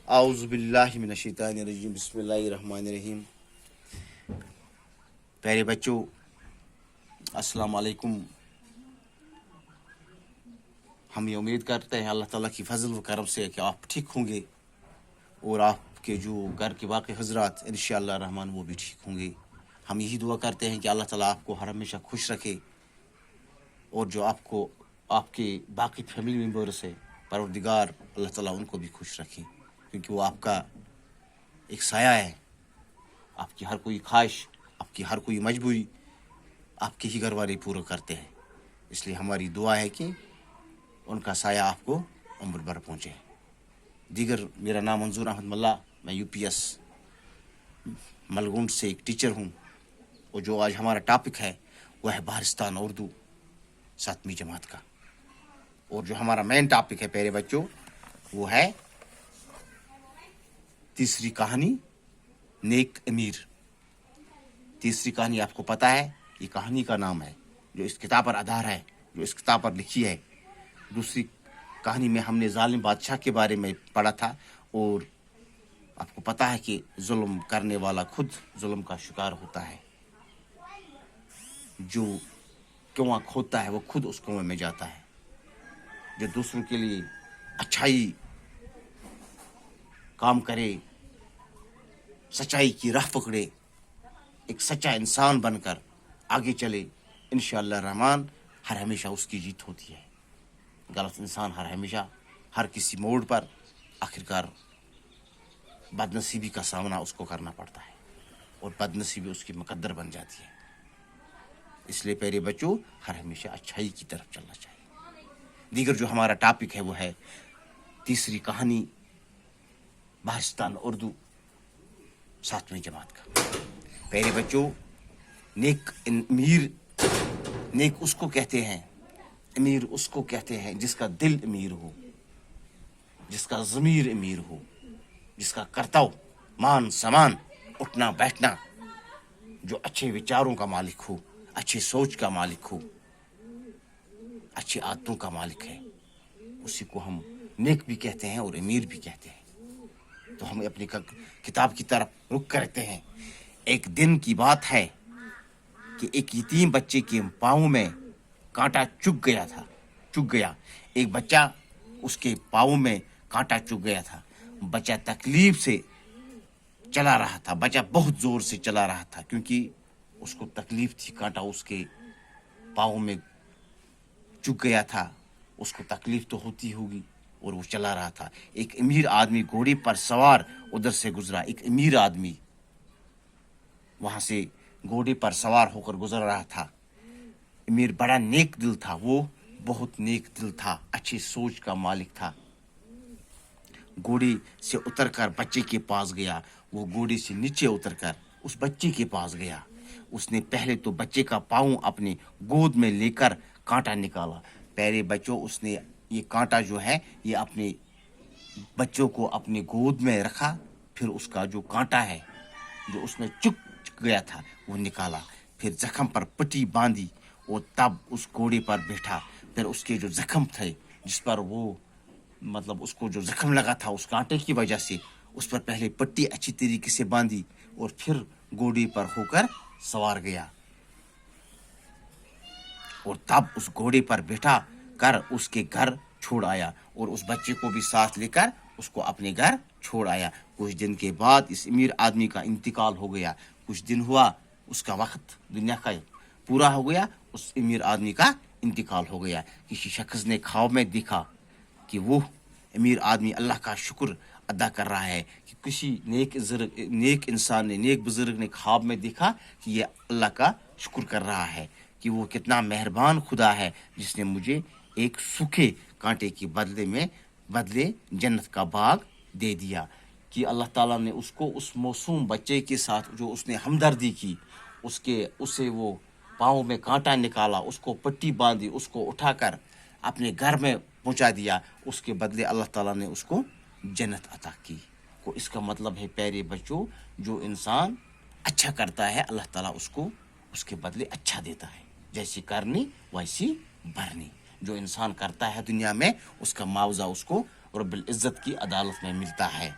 اعوذ باللہ من الشیطان الرجیم، بسم اللہ الرحمن الرحیم۔ پیارے بچوں، السلام علیکم۔ ہم یہ امید کرتے ہیں اللہ تعالیٰ کی فضل و کرم سے کہ آپ ٹھیک ہوں گے، اور آپ کے جو گھر کے باقی حضرات انشاءاللہ الرحمن وہ بھی ٹھیک ہوں گے۔ ہم یہی دعا کرتے ہیں کہ اللہ تعالیٰ آپ کو ہر ہمیشہ خوش رکھے، اور جو آپ کے باقی فیملی ممبرس ہے، پروردگار اللہ تعالیٰ ان کو بھی خوش رکھے، کیونکہ وہ آپ کا ایک سایہ ہے۔ آپ کی ہر کوئی خواہش، آپ کی ہر کوئی مجبوری آپ کے ہی گھر والے پورا کرتے ہیں، اس لیے ہماری دعا ہے کہ ان کا سایہ آپ کو عمر بھر پہنچے۔ دیگر، میرا نام منظور احمد ملا، میں یو پی ایس ملگونڈ سے ایک ٹیچر ہوں، اور جو آج ہمارا ٹاپک ہے وہ ہے بہارستان اردو 7ویں جماعت کا، اور جو ہمارا مین ٹاپک ہے پیارے بچوں وہ ہے تیسری کہانی نیک امیر۔ تیسری کہانی آپ کو پتہ ہے، یہ کہانی کا نام ہے جو اس کتاب پر آدھار ہے، جو اس کتاب پر لکھی ہے۔ دوسری کہانی میں ہم نے ظالم بادشاہ کے بارے میں پڑھا تھا، اور آپ کو پتہ ہے کہ ظلم کرنے والا خود ظلم کا شکار ہوتا ہے۔ جو کنواں کھودتا ہے وہ خود اس کنویں میں جاتا ہے۔ جو دوسروں کے لیے اچھائی کام کرے، سچائی کی راہ پکڑے، ایک سچا انسان بن کر آگے چلے، انشاءاللہ الرحمن ہر ہمیشہ اس کی جیت ہوتی ہے۔ غلط انسان ہمیشہ ہر کسی موڑ پر آخرکار بد نصیبی کا سامنا اس کو کرنا پڑتا ہے، اور بد نصیبی اس کی مقدر بن جاتی ہے۔ اس لیے پیارے بچوں، ہر ہمیشہ اچھائی کی طرف چلنا چاہیے۔ دیگر جو ہمارا ٹاپک ہے وہ ہے تیسری کہانی بہارستان اردو 7ویں جماعت کا۔ پیارے بچوں، نیک امیر، نیک اس کو کہتے ہیں، امیر اس کو کہتے ہیں جس کا دل امیر ہو، جس کا ضمیر امیر ہو، جس کا کرتو مان سمان اٹھنا بیٹھنا جو اچھے وچاروں کا مالک ہو، اچھی سوچ کا مالک ہو، اچھی عادتوں کا مالک ہے، اسی کو ہم نیک بھی کہتے ہیں اور امیر بھی کہتے ہیں۔ تو ہم اپنی کتاب کی طرف رخ کرتے ہیں۔ ایک دن کی بات ہے کہ ایک یتیم بچے کے پاؤں میں کانٹا چگ گیا۔ ایک بچہ، اس کے پاؤں میں کانٹا چگ گیا تھا۔ بچہ تکلیف سے چلا رہا تھا، بچہ بہت زور سے چلا رہا تھا، کیونکہ اس کو تکلیف تھی، کانٹا اس کے پاؤں میں چگ گیا تھا، اس کو تکلیف تو ہوتی ہوگی، اور وہ چلا رہا تھا۔ ایک امیر آدمی گھوڑے پر سوار ادھر سے گزرا۔ ایک امیر آدمی وہاں سے گھوڑے پر سوار ہو کر گزر رہا تھا۔ امیر بڑا نیک دل تھا، وہ بہت نیک دل تھا، اچھی سوچ کا مالک تھا۔ گھوڑے سے اتر کر بچے کے پاس گیا، وہ گھوڑے سے نیچے اتر کر اس بچے کے پاس گیا۔ اس نے پہلے تو بچے کا پاؤں اپنے گود میں لے کر کانٹا نکالا۔ پیارے بچوں، اس نے یہ کانٹا جو ہے یہ اپنے بچوں کو اپنے گود میں رکھا، پھر اس کا جو کانٹا ہے جو اس میں چک گیا تھا وہ نکالا، پھر زخم پر پٹی باندھی، اور تب اس گھوڑے پر بیٹھا۔ پھر اس کے جو زخم تھے، جس پر وہ اس کو جو زخم لگا تھا اس کانٹے کی وجہ سے، اس پر پہلے پٹی اچھی طریقے سے باندھی، اور پھر گھوڑے پر ہو کر سوار گیا، اور تب اس گھوڑے پر بیٹھا کر اس کے گھر چھوڑ آیا، اور اس بچے کو بھی ساتھ لے کر اس کو اپنے گھر چھوڑ آیا۔ کچھ دن کے بعد اس امیر آدمی کا انتقال ہو گیا۔ کچھ دن ہوا، اس کا وقت دنیا کا پورا ہو گیا، اس امیر آدمی کا انتقال ہو گیا۔ کسی شخص نے خواب میں دیکھا کہ وہ امیر آدمی اللہ کا شکر ادا کر رہا ہے، کہ کسی نیک انسان نے، نیک بزرگ نے خواب میں دیکھا کہ یہ اللہ کا شکر کر رہا ہے کہ وہ کتنا مہربان خدا ہے جس نے مجھے ایک سوکھے کانٹے کے بدلے جنت کا باغ دے دیا، کہ اللہ تعالیٰ نے اس کو اس معصوم بچے کے ساتھ جو اس نے ہمدردی کی، اسے وہ پاؤں میں کانٹا نکالا، اس کو پٹی باندھی، اس کو اٹھا کر اپنے گھر میں پہنچا دیا، اس کے بدلے اللہ تعالیٰ نے اس کو جنت عطا کی۔ کو اس کا مطلب ہے پیارے بچوں، جو انسان اچھا کرتا ہے اللہ تعالیٰ اس کو اس کے بدلے اچھا دیتا ہے، جیسی کرنی ویسی بھرنی۔ جو انسان کرتا ہے دنیا میں، اس کا معاوضہ اس کو رب العزت کی عدالت میں ملتا ہے۔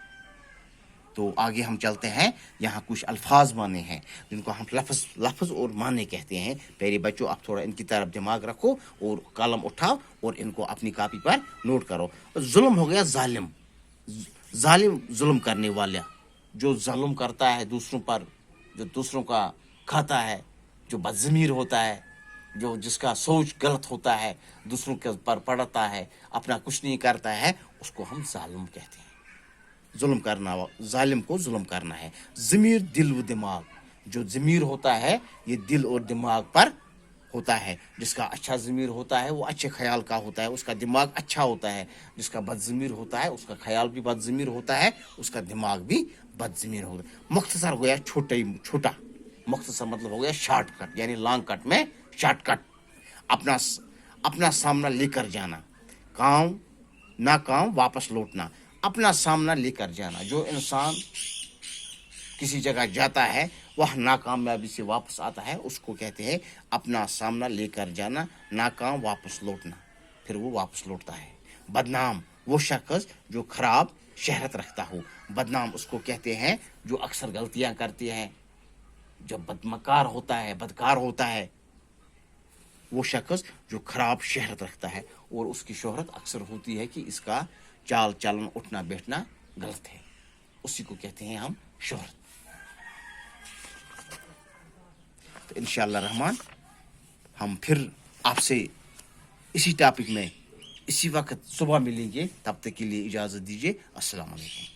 تو آگے ہم چلتے ہیں. یہاں کچھ الفاظ مانے ہیں جن کو ہم لفظ اور معنی کہتے ہیں. پیارے بچوں آپ تھوڑا ان کی طرف دماغ رکھو اور قلم اٹھاؤ اور ان کو اپنی کاپی پر نوٹ کرو. ظلم ہو گیا ظالم. ظالم ظلم کرنے والا, جو ظلم کرتا ہے دوسروں پر, جو دوسروں کا کھاتا ہے, جو بدضمیر ہوتا ہے, جو جس کا سوچ غلط ہوتا ہے, دوسروں کے پر پڑتا ہے, اپنا کچھ نہیں کرتا ہے, اس کو ہم ظالم کہتے ہیں. ظلم کرنا, ظالم کو ظلم کرنا ہے. ضمیر دل و دماغ, جو ضمیر ہوتا ہے یہ دل اور دماغ پر ہوتا ہے. جس کا اچھا ضمیر ہوتا ہے وہ اچھے خیال کا ہوتا ہے, اس کا دماغ اچھا ہوتا ہے. جس کا بد ضمیر ہوتا ہے اس کا خیال بھی بد ضمیر ہوتا ہے, اس کا دماغ بھی بد ضمیر ہوتا ہے. مختصر ہو گیا چھوٹا. مختصر مطلب ہو گیا شارٹ کٹ, یعنی لانگ کٹ میں شارٹ کٹ. اپنا سامنا لے کر جانا, ناکام واپس لوٹنا. اپنا سامنا لے کر جانا, جو انسان کسی جگہ جاتا ہے وہ ناکامیابی سے واپس آتا ہے, اس کو کہتے ہیں اپنا سامنا لے کر جانا, ناکام واپس لوٹنا, پھر وہ واپس لوٹتا ہے. بدنام, وہ شخص جو خراب شہرت رکھتا ہو. بدنام اس کو کہتے ہیں جو اکثر غلطیاں کرتے ہیں, جو بدمکار ہوتا ہے, بدکار ہوتا ہے. وہ شخص جو خراب شہرت رکھتا ہے اور اس کی شہرت اکثر ہوتی ہے کہ اس کا چال چلن اٹھنا بیٹھنا غلط ہے, اسی کو کہتے ہیں ہم شہرت. تو انشاءاللہ رحمان ہم پھر آپ سے اسی ٹاپک میں اسی وقت صبح ملیں گے. تب تک کے لیے اجازت دیجیے. السلام علیکم.